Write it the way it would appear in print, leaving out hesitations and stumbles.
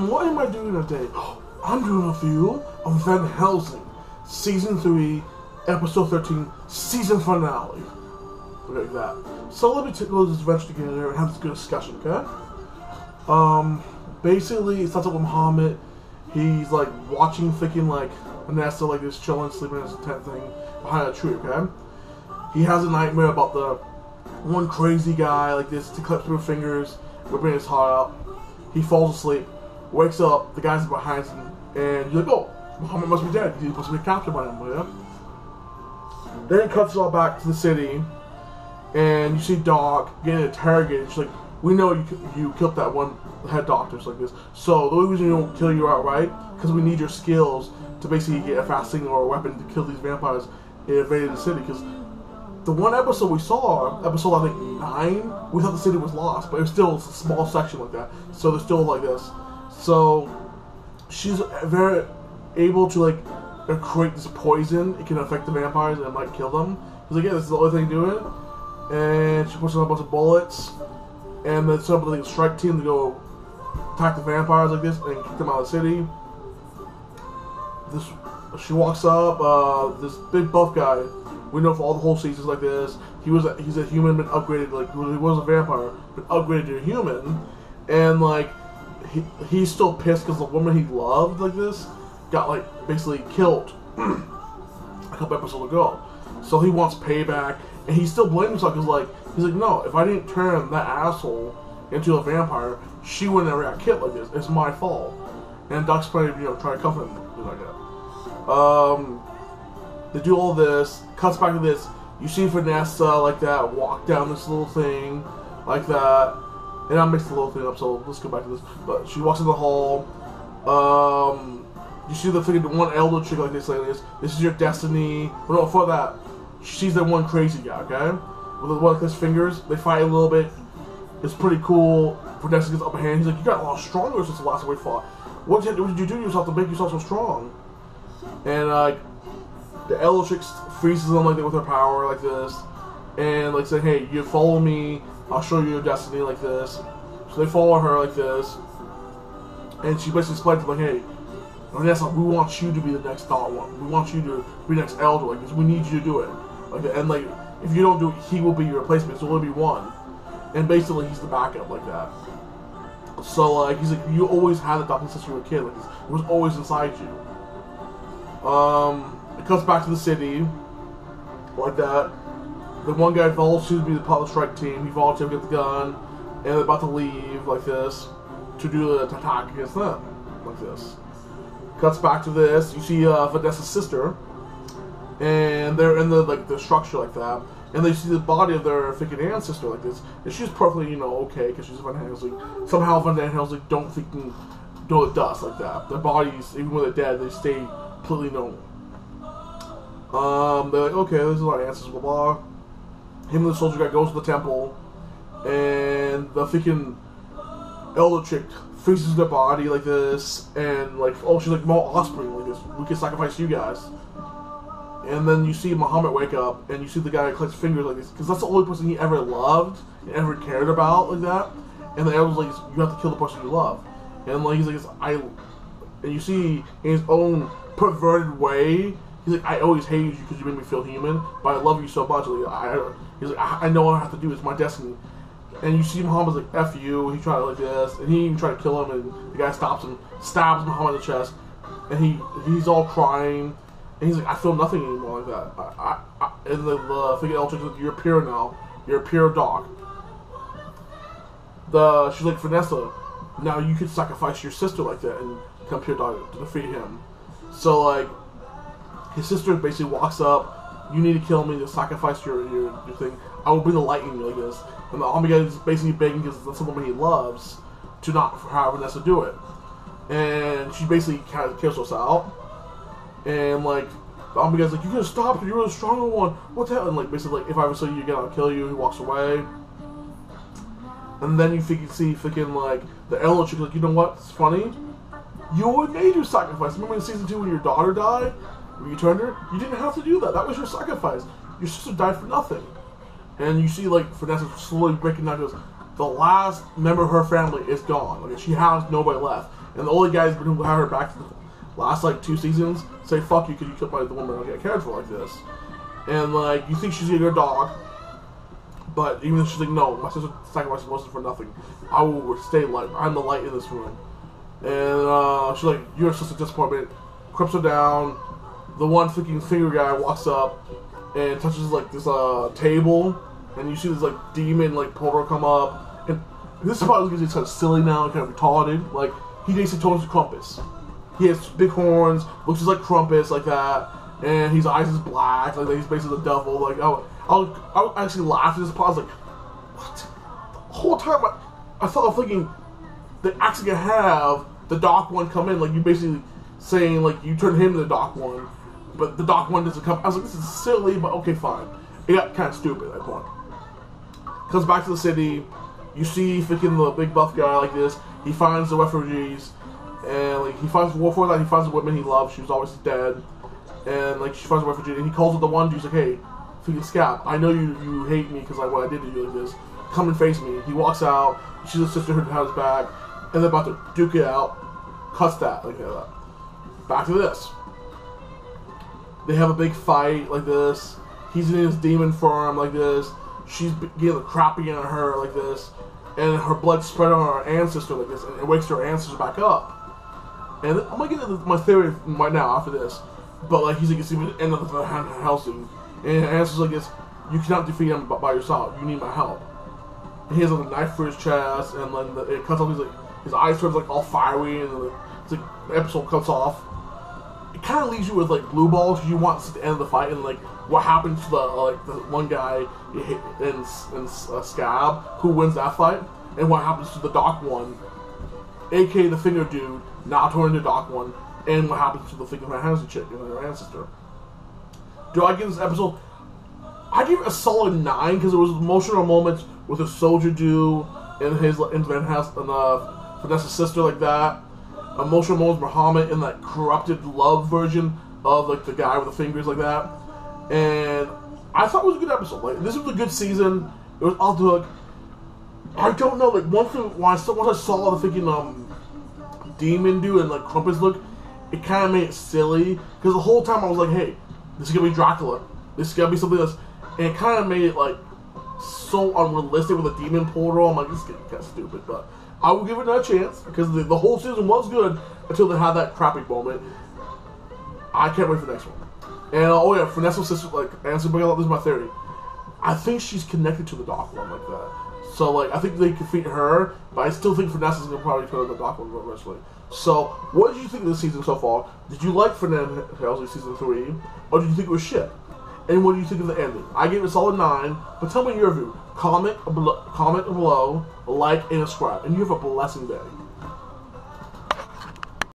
what am I doing today? I'm doing a review of Van Helsing, Season 3, Episode 13, Season Finale. Like that. So let me go this adventure together and have this good discussion, okay? Basically, it starts up with Muhammad. He's like watching freaking like Vanessa like this chilling, sleeping in his tent thing behind a tree, okay? He has a nightmare about the one crazy guy like this to clip through fingers, ripping his heart out. He falls asleep, wakes up, the guy's behind him, and you're like, oh, Muhammad must be dead. He's supposed to be captured by him, yeah? Then it cuts it all back to the city, and you see Doc getting interrogated. She's like, we know you killed that one head doctor, like this. So the only reason we don't kill you outright, because we need your skills to basically get a fast signal or a weapon to kill these vampires and invade the city. Because the one episode we saw, episode I think 9, we thought the city was lost, but it was still a small section like that. So they're still like this. So she's very able to like create this poison. It can affect the vampires and might kill them. Because again, this is the only thing doing. And she puts in a bunch of bullets, and then set up like a strike team to go attack the vampires like this and kick them out of the city. She walks up. This big buff guy. We know for all the whole seasons like this, he's a human, been upgraded, like he was a vampire, been upgraded to a human, and like he's still pissed because the woman he loved like this got like basically killed a couple episodes ago. So he wants payback, and he still blames himself because he's like, no, if I didn't turn that asshole into a vampire, she wouldn't ever got killed like this. It's my fault. And Doc's trying to comfort him like that. They do all this, cuts back to this. You see Vanessa like that walk down this little thing like that, and I mixed the little thing up. So let's go back to this. But she walks in the hall. You see the one elder chick like this. This is your destiny. But no, for that, she's the one crazy guy. Okay, with the one of his fingers. They fight a little bit. It's pretty cool. Vanessa gets upper hand. He's like, you got a lot stronger since the last time we fought. What did you do to yourself to make yourself so strong? And the elder chick freezes them like that with her power like this, and like say, hey, you follow me, I'll show you your destiny like this. So they follow her like this, and she basically explains to them like, hey, Vanessa, we want you to be the next thought one. We want you to be the next elder like this. We need you to do it. Like, and like, if you don't do it, he will be your replacement. So it'll be one, and basically he's the backup like that. So like he's like, you always had the darkness since you were a kid. Like this. It was always inside you. It comes back to the city, like that. The one guy volunteers to be the part of the strike team. He volunteers to get the gun, and they're about to leave, like this, to do the attack against them, like this. Cuts back to this. You see Vanessa's sister, and they're in the structure like that, and they see the body of their freaking ancestor like this, and she's perfectly okay because she's Van Helsing. Somehow Van Helsing don't freaking do the dust like that. Their bodies, even when they're dead, they stay completely normal. They're like, okay, this is our ancestors, blah blah. Him and the soldier guy goes to the temple, and the freaking elder chick freezes their body like this, and like, oh, she's like, more offspring like this. We can sacrifice you guys. And then you see Muhammad wake up, and you see the guy that clicks fingers like this, because that's the only person he ever loved and ever cared about like that. And the elder's like, you have to kill the person you love. And like he's like, and you see in his own perverted way, he's like, I always hated you because you made me feel human, but I love you so much. Like, he's like, I know what I have to do. It's my destiny. And you see Muhammad's like, F you. He tried like this, and he even tried to kill him, and the guy stops him, stabs Muhammad in the chest, and he's all crying, and he's like, I feel nothing anymore like that. And the freaking elder chick's like, you're pure now. You're a pure dog. She's like, Vanessa, now you could sacrifice your sister like that and become pure dog to defeat him. So like, his sister basically walks up, you need to kill me to sacrifice your thing. I will bring the light in you like this. And the army guy is basically begging because that's the woman he loves to not have Vanessa do it. And she basically kind of kills us out. And like, the army guy's like, you gotta stop her, you're the stronger one. What the hell? And like, basically, like, if I ever see you again, I'll kill you. He walks away. And then you see freaking like, the elder chick like, you know what? It's funny. You already made your sacrifice. Remember in season 2 when your daughter died? When you turned her? You didn't have to do that. That was your sacrifice. Your sister died for nothing. And you see like Vanessa slowly breaking down. Goes, the last member of her family is gone. Like, she has nobody left. And the only guys who had her back to the last, like, 2 seasons say, fuck you, because you killed the woman I don't get cared for like this. And, like, you think she's gonna get her dog, but even if she's like, no, my sister sacrificed wasn't for nothing. I will stay light. I'm the light in this room. And, she's like, you're such a disappointment. Crips her down. The one freaking finger guy walks up and touches, like, this, table. And you see this, like, demon, like, portal come up. And this is probably because he's kind of silly now and kind of retarded. Like, he basically turns to Krampus. He has big horns, looks just like Krampus, like that. And his eyes is black, like he's basically the devil. Like, I actually laughed at this part. I was like, what? The whole time I thought I was thinking, they're actually gonna have the Dark One come in. Like, you basically saying, like, you turn him into the Dark One. But the Dark One doesn't come. I was like, this is silly, but okay, fine. It got kind of stupid at that point. Comes back to the city. You see freaking the big buff guy like this. He finds the refugees. And, like, he finds before that, he finds the woman he loves. She was always dead. And, like, she finds a refugee. And he calls up the one dude. He's like, hey, freaking Scap, I know you hate me because, like, what I did to you like this. Come and face me. He walks out. She's a sister who has his back. And they're about to duke it out. Cuts that. Like that. Back to this. They have a big fight like this. He's in his demon form like this. She's getting the crap beaten on her like this. And her blood spread on her ancestor like this. And it wakes her ancestors back up. And I'm gonna get into my theory right now after this. But, like, he's like, it's the end of the helsing. And ancestor's like this, you cannot defeat him by yourself. You need my help. And he has, like, a knife for his chest. And then it cuts off. He's like, his eyes turns, like, all fiery. And it's like the episode cuts off. It kind of leaves you with, like, blue balls because you want to see the end of the fight and, like, what happens to the one guy in Scab who wins that fight, and what happens to the Dark One, aka the finger dude, now turning into Dark One, and what happens to the freaking Handsy chick and her ancestor. Do I give this episode? I give it a solid 9 because there was emotional moments with the soldier dude and his and Van Helsing and Vanessa's sister like that. Emotional moments with Muhammad in that corrupted love version of, like, the guy with the fingers like that. And I thought it was a good episode. Like, this was a good season. It was off the hook. I don't know, like, once I saw the freaking demon dude and, like, Krampus look, it kind of made it silly. Because the whole time I was like, hey, this is going to be Dracula. This is going to be something that's... And it kind of made it, like, so unrealistic with a demon portal. I'm like, this is getting kind of stupid. But I will give it another chance. Because the whole season was good until they had that crappy moment. I can't wait for the next one. And, oh yeah, Vanessa's sister, like, this is my theory. I think she's connected to the Dark One like that. So, like, I think they could defeat her, but I still think Vanessa's going to probably turn the Dark One eventually. So, what did you think of this season so far? Did you like Fernand Helsing Season 3, or did you think it was shit? And what do you think of the ending? I gave it a solid 9, but tell me your view. Comment below, like, and subscribe, and you have a blessing day.